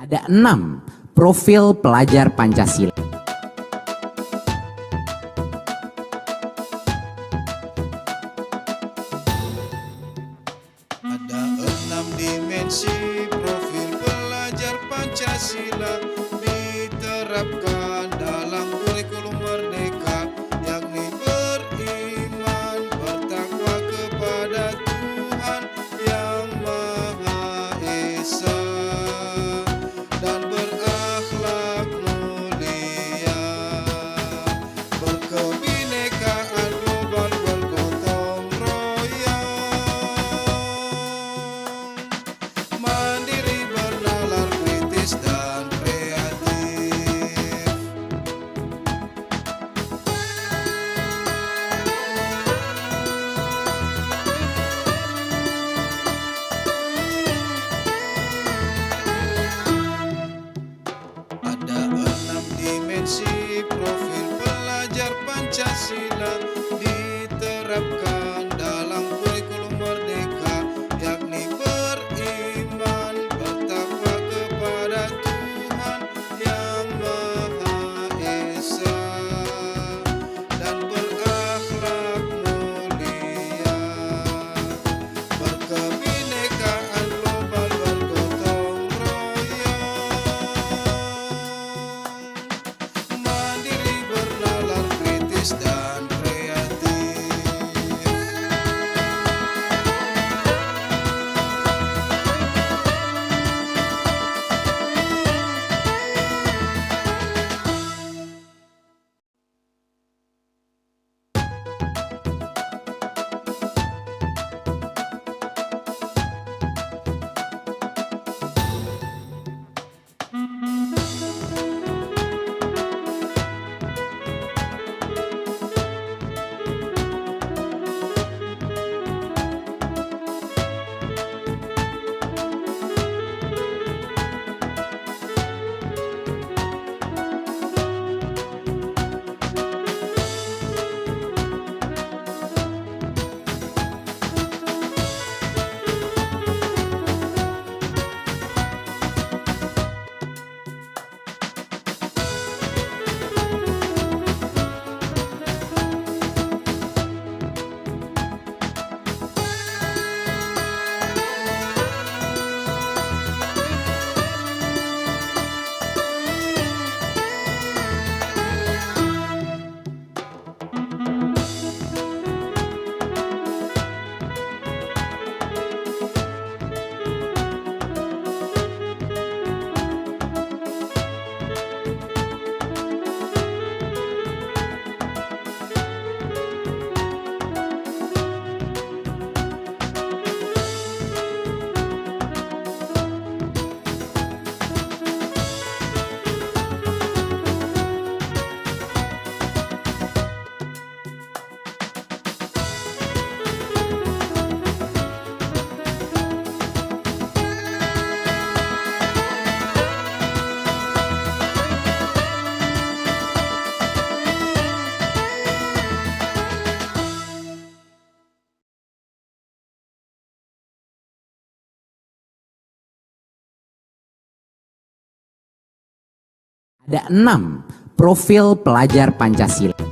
Ada 6 profil pelajar Pancasila. Ada 6 dimensi profil pelajar Pancasila diterapkan dalam kurikulum merdeka, yakni beriman, bertakwa kepada Tuhan Yang Maha Esa, dan berakhlak mulia, berkebinekaan global, bergotong royong, mandiri, bernalar, kritis, dan kreatif. Ada 6 dimensi profil pelajar Pancasila diterapkan dalam kurikulum merdeka, yakni beriman, bertakwa kepada Tuhan Yang Maha Esa, dan berakhlak mulia, berkebinekaan global, bergotong royong, mandiri, bernalar, kritis, dan kreatif. Ada 6 profil pelajar Pancasila.